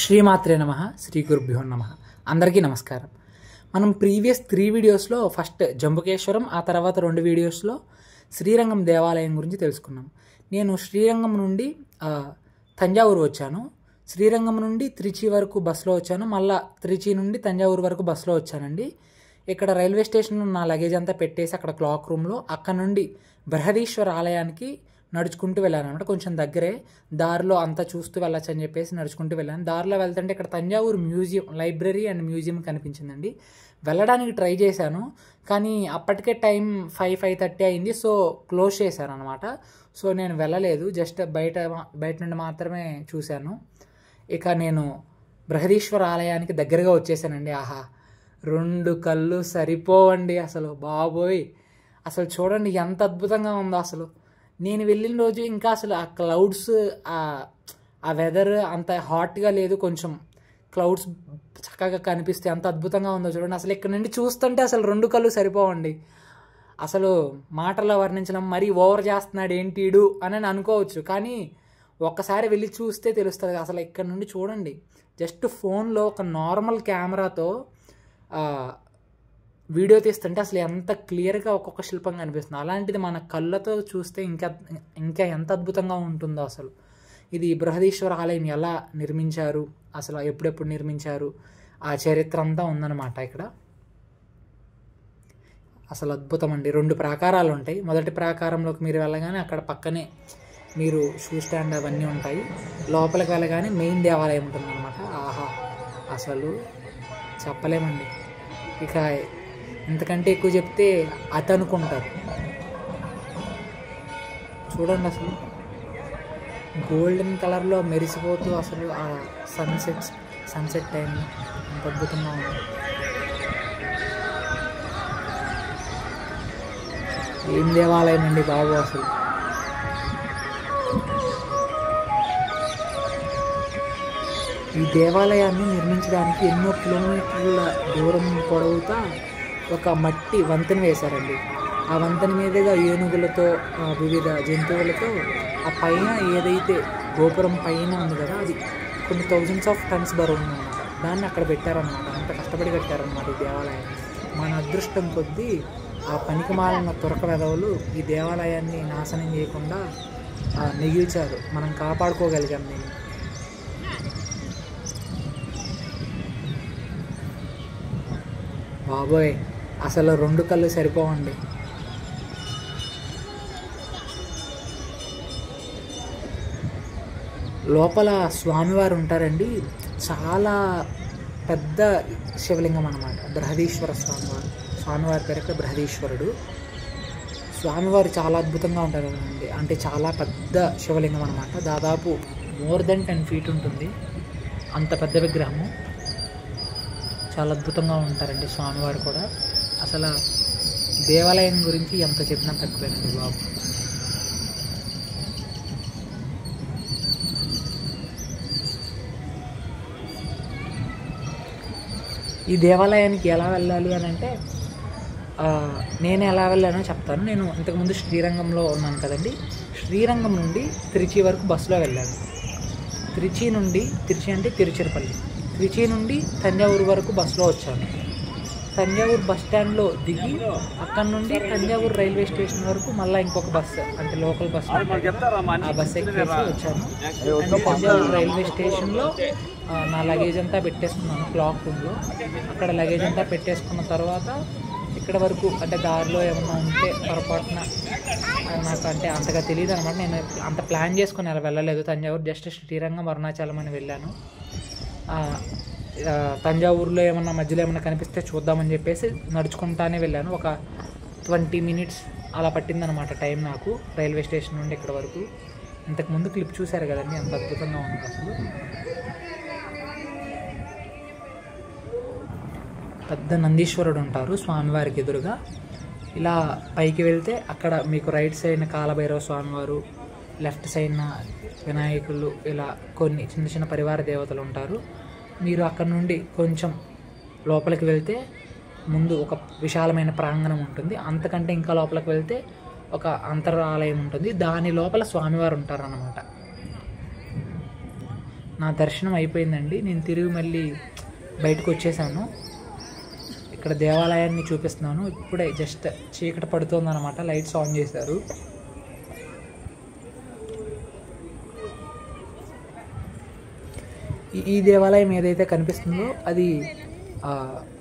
శ్రీమాత్రే నమః శ్రీ గురుభ్యో నమః. అందరికీ నమస్కారం. మనం ప్రీవియస్ 3 వీడియోస్లో ఫస్ట్ జంబుకేశ్వరం, ఆ తర్వాత 2 వీడియోస్లో శ్రీరంగం దేవాలయం గురించి తెలుసుకున్నాం. నేను శ్రీరంగం నుండి తంజావూరు వచ్చాను. శ్రీరంగం నుండి త్రిచి వరకు బస్సులో వచ్చాను. మళ్ళీ త్రిచి నుండి తంజావూరు వరకు బస్సులో వచ్చానండి. ఇక్కడ రైల్వే స్టేషన్లో నా లగేజ్ అంతా పెట్టేసి అక్కడ క్లాక్ రూమ్లో, అక్కడ నుండి బృహదీశ్వర ఆలయానికి నడుచుకుంటూ వెళ్ళాను అనమాట. కొంచెం దగ్గరే, దారిలో అంతా చూస్తూ వెళ్ళచ్చు అని చెప్పేసి నడుచుకుంటూ వెళ్ళాను. దారిలో వెళ్తుంటే ఇక్కడ Thanjavur museum, library and museum కనిపించిందండి. వెళ్ళడానికి ట్రై చేశాను, కానీ అప్పటికే టైం 5:30 అయింది. సో క్లోజ్ చేశారు అనమాట. సో నేను వెళ్ళలేదు, జస్ట్ బయట నుండి మాత్రమే చూశాను. ఇక నేను బృహదీశ్వర ఆలయానికి దగ్గరగా వచ్చేసానండి. ఆహా, 2 కళ్ళు సరిపోవండి అసలు, బాబోయ్. అసలు చూడండి ఎంత అద్భుతంగా ఉందో. అసలు నేను వెళ్ళిన రోజు ఇంకా అసలు ఆ క్లౌడ్స్, ఆ వెదర్ అంత హాట్గా లేదు, కొంచెం క్లౌడ్స్ చక్కగా కనిపిస్తే ఎంత అద్భుతంగా ఉందో చూడండి. అసలు ఇక్కడ నుండి చూస్తుంటే అసలు 2 కళ్ళు సరిపోవండి. అసలు మాటల్లో వర్ణించడం, మరీ ఓవర్ చేస్తున్నాడు ఏంటీడు అని అనుకోవచ్చు, కానీ ఒక్కసారి వెళ్ళి చూస్తే తెలుస్తుంది. అసలు ఇక్కడ నుండి చూడండి, జస్ట్ ఫోన్లో ఒక నార్మల్ కెమెరాతో వీడియో తీస్తుంటే అసలు ఎంత క్లియర్గా ఒక్కొక్క శిల్పం కనిపిస్తుంది. అలాంటిది మన కళ్ళతో చూస్తే ఇంకా ఎంత అద్భుతంగా ఉంటుందో. అసలు ఇది బృహదీశ్వర ఆలయం ఎలా నిర్మించారు, అసలు ఎప్పుడెప్పుడు నిర్మించారు, ఆ చరిత్ర అంతా ఉందన్నమాట ఇక్కడ. అసలు అద్భుతం అండి. 2 ప్రాకారాలు ఉంటాయి. మొదటి ప్రాకారంలోకి మీరు వెళ్ళగానే అక్కడ పక్కనే మీరు షూ స్టాండ్ అవన్నీ ఉంటాయి. లోపలికి వెళ్ళగానే మెయిన్ దేవాలయం ఉంటుందన్నమాట. ఆహా, అసలు చెప్పలేమండి. ఇక ఇంతకంటే ఎక్కువ చెప్తే అనుకుంటారు. చూడండి అసలు గోల్డెన్ కలర్లో మెరిసిపోతూ అసలు ఆ సన్సెట్ టైం ఎంత అద్భుతంగా ఉంది. ఏం దేవాలయం అండి బాబు. అసలు ఈ దేవాలయాన్ని నిర్మించడానికి ఎన్నో కిలోమీటర్ల దూరం పొడవుతా ఒక మట్టి వంతెన వేశారండి. ఆ వంతెన మీదుగా ఏనుగులతో, వివిధ జంతువులతో ఆ పైన ఏదైతే గోపురం పైన ఉంది కదా, అది కొన్ని థౌజండ్స్ ఆఫ్ టన్స్ బరువు ఉందన్నమాట. దాన్ని అక్కడ పెట్టారనమాట. అంత కష్టపడి కట్టారనమాట ఈ దేవాలయాన్ని. మన అదృష్టం కొద్దీ ఆ పనికిమాలిన తురక వెధవులు ఈ దేవాలయాన్ని నాశనం చేయకుండా మిగిల్చారు. మనం కాపాడుకోగలిగాం దీన్ని. బాబోయ్, అసలు 2 కళ్ళు సరిపోవండి. లోపల స్వామివారు ఉంటారండి. చాలా పెద్ద శివలింగం అన్నమాట, బృహదీశ్వర స్వామివారి పేరు ఇక్కడ బృహదీశ్వరుడు. స్వామివారు చాలా అద్భుతంగా ఉంటారండి. అంటే చాలా పెద్ద శివలింగం అన్నమాట. దాదాపు మోర్ దెన్ 10 feet ఉంటుంది, అంత పెద్ద విగ్రహము. చాలా అద్భుతంగా ఉంటారండి స్వామివారు కూడా. అసలు దేవాలయం గురించి ఎంత చెప్పినా తక్కువేనండి బాబు. ఈ దేవాలయానికి ఎలా వెళ్ళాలి అని అంటే, నేను ఎలా వెళ్ళానో చెప్తాను. నేను ఇంతకుముందు శ్రీరంగంలో ఉన్నాను కదండి. శ్రీరంగం నుండి త్రిచి వరకు బస్సులో వెళ్ళాను. త్రిచి అంటే తిరుచిరపల్లి. త్రిచి నుండి తంజావూరు వరకు బస్సులో వచ్చాను. తంజావూరు బస్ స్టాండ్లో దిగి అక్కడ నుండి తంజావూరు రైల్వే స్టేషన్ వరకు మళ్ళీ ఇంకొక బస్సు, అంటే లోకల్ బస్సు, ఆ బస్సు ఎక్కేసి వచ్చాను. అండ్ తంజావూరు రైల్వే స్టేషన్లో నా లగేజ్ అంతా పెట్టేసుకున్నాను క్లాక్ రూమ్లో. అక్కడ లగేజ్ అంతా పెట్టేసుకున్న తర్వాత ఇక్కడ వరకు, అంటే దారిలో ఏమన్నా ఉంటే పొరపాటున, నాకు అంటే అంతగా తెలియదు అనమాట. నేను అంత ప్లాన్ చేసుకుని అలా వెళ్ళలేదు తంజావూరు. జస్ట్ శ్రీరంగం, అరుణాచలం అని వెళ్ళాను. తంజావూరులో ఏమన్నా మధ్యలో ఏమన్నా కనిపిస్తే చూద్దామని చెప్పేసి నడుచుకుంటానే వెళ్ళాను. ఒక 20 minutes అలా పట్టిందనమాట టైం నాకు, రైల్వే స్టేషన్ నుండి ఇక్కడ వరకు. ఇంతకుముందు క్లిప్ చూశారు కదండి, అంత అద్భుతంగా ఉంది అసలు. పెద్ద నందీశ్వరుడు ఉంటారు స్వామివారికి ఎదురుగా. ఇలా పైకి వెళ్తే అక్కడ మీకు రైట్ సైడ్న కాలభైరవ స్వామివారు, లెఫ్ట్ సైడ్న వినాయకులు, ఇలా కొన్ని చిన్న చిన్న పరివార దేవతలు ఉంటారు. మీరు అక్కడ నుండి కొంచెం లోపలికి వెళ్తే ముందు ఒక విశాలమైన ప్రాంగణం ఉంటుంది. అంతకంటే ఇంకా లోపలికి వెళ్తే ఒక అంతరాలయం ఉంటుంది. దాని లోపల స్వామివారు ఉంటారన్నమాట. నా దర్శనం అయిపోయిందండి. నేను తిరిగి మళ్ళీ బయటకు వచ్చేసాను. ఇక్కడ దేవాలయాన్ని చూపిస్తున్నాను. ఇప్పుడే జస్ట్ చీకటి పడుతుందన్నమాట. లైట్స్ ఆన్ చేశారు. ఈ దేవాలయం ఏదైతే కనిపిస్తుందో అది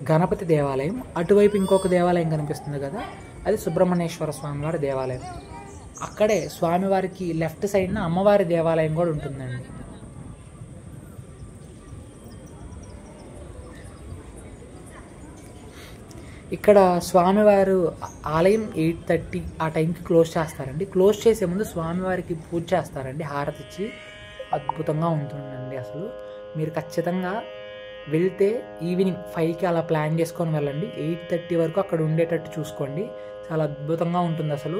గణపతి దేవాలయం. అటువైపు ఇంకొక దేవాలయం కనిపిస్తుంది కదా, అది సుబ్రహ్మణ్యేశ్వర స్వామివారి దేవాలయం. అక్కడే స్వామివారికి లెఫ్ట్ సైడ్న అమ్మవారి దేవాలయం కూడా ఉంటుందండి. ఇక్కడ స్వామివారు ఆలయం 8:30 ఆ టైంకి క్లోజ్ చేస్తారండి. క్లోజ్ చేసే ముందు స్వామివారికి పూజ చేస్తారండి, హారతి ఇచ్చి. అద్భుతంగా ఉంటుందండి. అసలు మీరు ఖచ్చితంగా వెళ్తే ఈవినింగ్ 5కి అలా ప్లాన్ చేసుకొని వెళ్ళండి. 8:30 వరకు అక్కడ ఉండేటట్టు చూసుకోండి. చాలా అద్భుతంగా ఉంటుంది అసలు.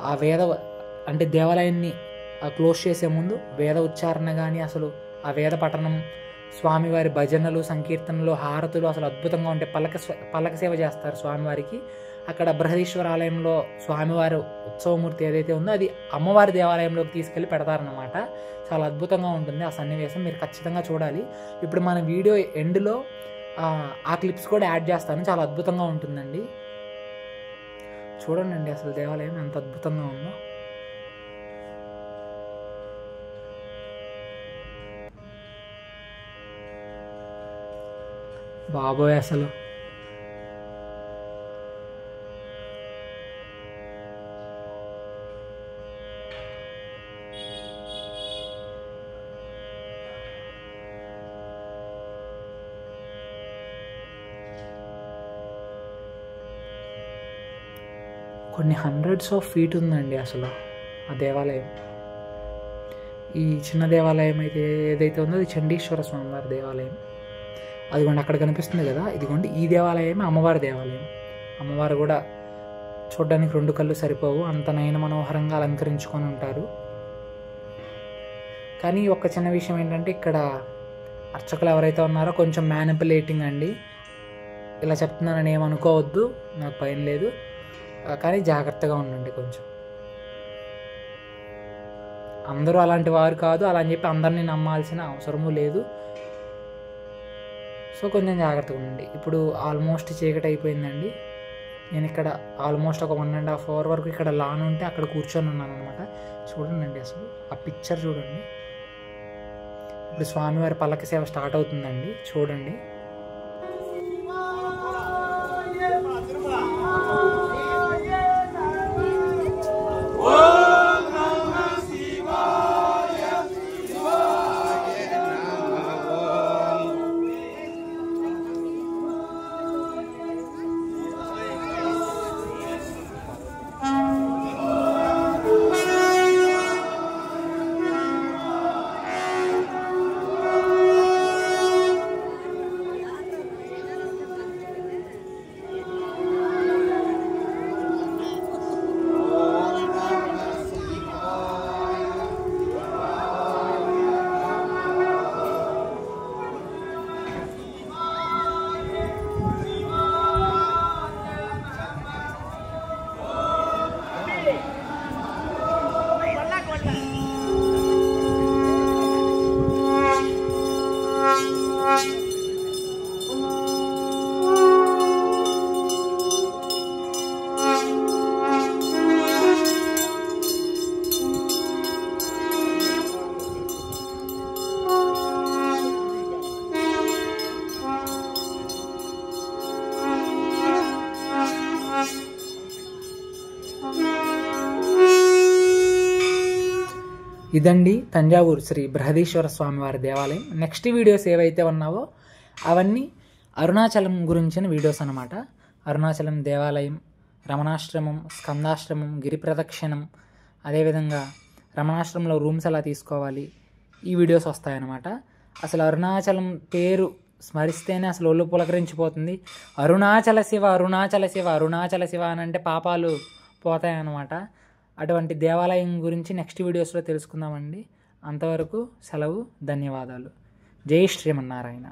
ఆ వేద అంటే దేవాలయాన్ని క్లోజ్ చేసే ముందు వేద ఉచ్చారణ కానీ, అసలు ఆ వేద పఠనం, స్వామివారి భజనలు, సంకీర్తనలు, హారతులు అసలు అద్భుతంగా ఉంటాయి. పల్లక సేవ చేస్తారు స్వామివారికి. అక్కడ బృహదీశ్వర ఆలయంలో స్వామివారి ఉత్సవమూర్తి ఏదైతే ఉందో అది అమ్మవారి దేవాలయంలోకి తీసుకెళ్ళి పెడతారనమాట. చాలా అద్భుతంగా ఉంటుంది ఆ సన్నివేశం. మీరు ఖచ్చితంగా చూడాలి. ఇప్పుడు మన వీడియో ఎండ్లో ఆ క్లిప్స్ కూడా యాడ్ చేస్తాను. చాలా అద్భుతంగా ఉంటుందండి. చూడండి అసలు దేవాలయం ఎంత అద్భుతంగా ఉందో. బాబోయ్ అసలు కొన్ని హండ్రెడ్స్ ఆఫ్ ఫీట్ ఉందండి అసలు ఆ దేవాలయం. ఈ చిన్న దేవాలయం అయితే ఏదైతే ఉందో అది చండీశ్వర స్వామివారి దేవాలయం. అదిగోండి అక్కడ కనిపిస్తుంది కదా, ఇదిగోండి ఈ దేవాలయం అమ్మవారి దేవాలయం. అమ్మవారు కూడా చూడడానికి 2 కళ్ళు సరిపోవు, అంత నయన మనోహరంగా అలంకరించుకొని ఉంటారు. కానీ ఒక చిన్న విషయం ఏంటంటే ఇక్కడ అర్చకులు ఎవరైతే ఉన్నారో కొంచెం మ్యానిపులేటింగ్ అండి. ఇలా చెప్తున్నానని ఏమనుకోవద్దు, నాకు భయం లేదు, కానీ జాగ్రత్తగా ఉండండి కొంచెం. అందరూ అలాంటి వారు కాదు, అలా అని చెప్పి అందరినీ నమ్మాల్సిన అవసరము లేదు. సో కొంచెం జాగ్రత్తగా ఉండండి. ఇప్పుడు ఆల్మోస్ట్ చీకటి అయిపోయిందండి. నేను ఇక్కడ ఆల్మోస్ట్ ఒక 1.5 hour వరకు ఇక్కడ లాన్ ఉంటే అక్కడ కూర్చొని ఉన్నాను అనమాట. చూడండి అసలు ఆ పిక్చర్ చూడండి. ఇప్పుడు స్వామివారి పల్లకి సేవ స్టార్ట్ అవుతుందండి. చూడండి. ఇదండి తంజావూరు శ్రీ బృహదీశ్వర స్వామివారి దేవాలయం. నెక్స్ట్ వీడియోస్ ఏవైతే ఉన్నావో అవన్నీ అరుణాచలం గురించిన వీడియోస్ అన్నమాట. అరుణాచలం దేవాలయం, రమణాశ్రమం, స్కందాశ్రమం, గిరి ప్రదక్షిణం, అదేవిధంగా రమణాశ్రమంలో రూమ్స్ ఎలా తీసుకోవాలి, ఈ వీడియోస్ వస్తాయన్నమాట. అసలు అరుణాచలం పేరు స్మరిస్తేనే అసలు ఒళ్ళు పులకరించిపోతుంది. అరుణాచల శివ, అరుణాచల శివ, అరుణాచల శివ అని అంటే పాపాలు పోతాయన్నమాట. అటువంటి దేవాలయం గురించి నెక్స్ట్ వీడియోస్లో తెలుసుకుందామండి. అంతవరకు సెలవు. ధన్యవాదాలు. జై శ్రీమన్నారాయణ.